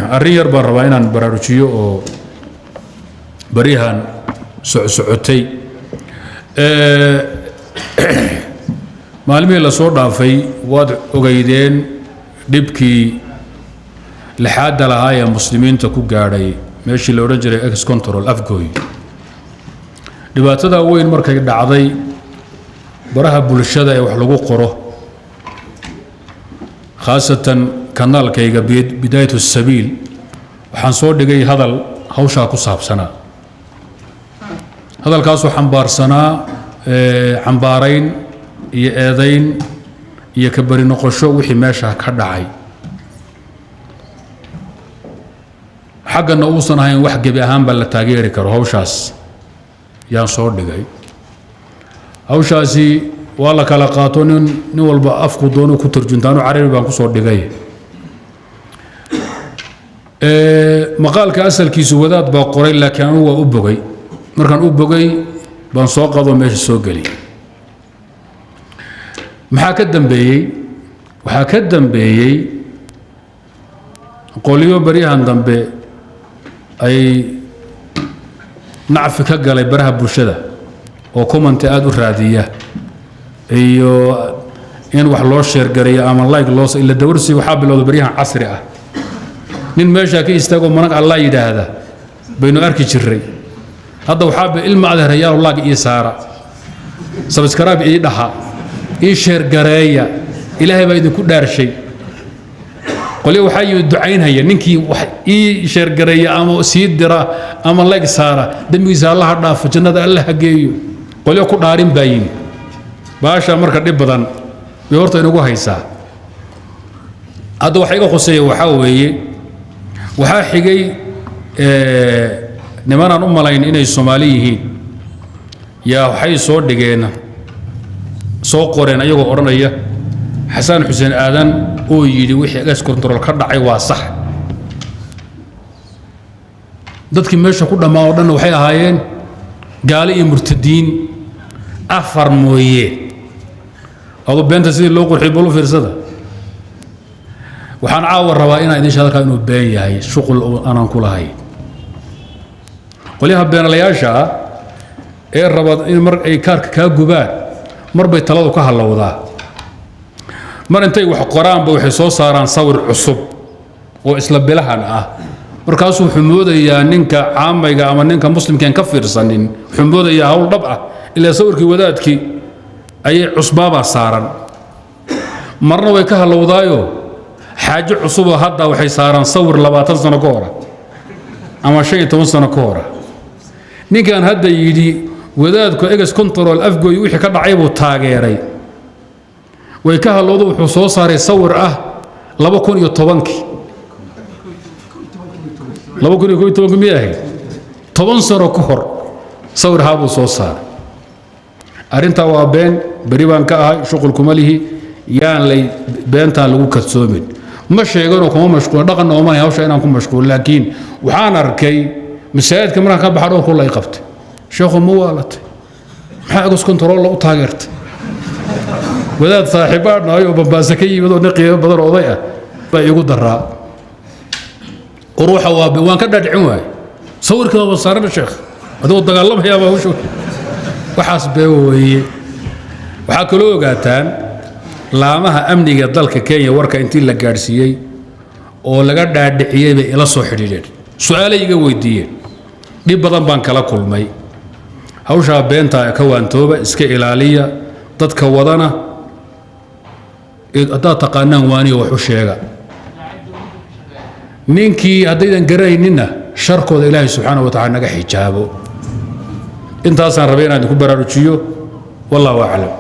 arrin yar baan rabaa inaan baraarujiyo oo barihan socotay maalmihii la soo dhaafay waad ogeydeen dhibkii lixaadda lahaa ee muslimiinta ku gaadhay meeshii la odhan jiray ex control afgooy dhibaatada weyn markay dhacday baraha bulshada ee wax lagu qoro khaasatan kanaalkayga bidaayatu sabiil waxaan soo dhigay hadal hawshaa ku saabsanaa hadalkaasoo xambaarsanaa cambaarayn iyo eedayn iyo ka bari noqosho wixii meesha ka dhacay xaggana uusan ahayn wax gebi ahaanba la taageeri karo hawshaas yaan soo dhigay hawshaasi waa la kala qaato nin walba afku doono ku turjuntaano carabi baan ku soo dhigay maqaalka asalkiisu wadaad baa qoray laakiin anigu waa u bogay markaan u bogay baan soo qado meesha soo geli maxaa ka dambeeyey waxaa ka dambeeyey qolyo baryahan dambe ay nacfi ka galay baraha bulshada oo commenti aad u raadiya iyo in wax loo sheergareeyo ama like loo ila dawarsi waxaa bilowda baryahan casri ah nin meesha ka istaago manag Allah yiraahda baynu arki jiray hadda waxaa ilma adeerayaal laag iyo saara subscribe ii dhaha ii sheergareeya ilaahay baa idinku dhaarshay qolyo waxaa yimid ducaynaya ninkii wax ii sheergareeya ama sii dira ama like saara dambigiisa Allah ha dhaafo jannada Allah ha geeyo qolyo ku dhaarin baayin baasha marka dhib badan way horta inagu haysaa hadda waxa iga qoseeyo waxa weeye waxaa xigay nimanaan u malayn inay Soomaali yihiin yaa waxay soo dhigeen soo qoreen ayagoo oranaya xasan xuseen aadan oo yiri wixii gas control ka dhacay waa sax dadkii meesha ku dhamaa oo dhan waxay ahaayeen gaali iyo murtadiin afar mooyee adu beenta sidii loo qurxiyo bulu fiirsada waxaan caawar rabaa inaan idin sheego inuu been yahay shuqul aanan ku lahayn qoliyaha beenalayaasha ee rabad in mar ay kaarka ka gubaan mar bay taladu ka halowdaa mar intay wax qoraan ba waxay soo saaraan sawir cusub oo isla bilahan ah markaasuu xumoodayaa ninka caamayga ama ninka muslimkeen ka fiirsanin xumoodayaa hawl dhab ah ilaa sawirkii wadaadkii ayay cusbaaba saaran marna way ka halowdaayo xaajo cusub hadda waxay saaran sawir 20 sano ka hor ama 15 sano ka hor ninkan hadda yidi wadaadku egas control afgooy wixii ka dhacay buu taageeray way ka halowdo wuxuu soo saaray sawir ah 2010 miyahay 10 sano ka hor sawir haabuu soo saaray arinta waa been bari baan ka ahay shuqul kuma lihi yaan lay beentaan lagu kadsoomin ma sheegano kuma mashquul dhaqan oo ma hawsha inaan ku mashquul laakiin waxaan arkay masaajidka markaan ka baxo oo kulay qabtay sheekhu ma waalatay maxaa gas control u taageertay wadaad saaxiibaan ayo bambaasa ka yimid oo qiimo badan oday ah bay igu daraa ruuxa waan ka dhadhicin waay sawirka waa saaran sheekh adoo dagaalamaya baa hawsha waxaas beeweeye waxaa kaloo ogaataan laamaha amniga dalka Kenya warka intii la gaarsiiyay oo laga dhaadhiciyay bay ila soo xiriireen su'aalo iga weydiiyeen dib badan baan kala kulmay hawsha beenta ka waantooba iska ilaaliya dadka wadana adaa taqaanaan waaniyo wax u sheega ninkii haddaydan garanayninna sharkooda Ilaahay subxaanahu wa ta'aala naga xijaabo intaasaan rabay inaan ku baraarujiyo wallahu a'lam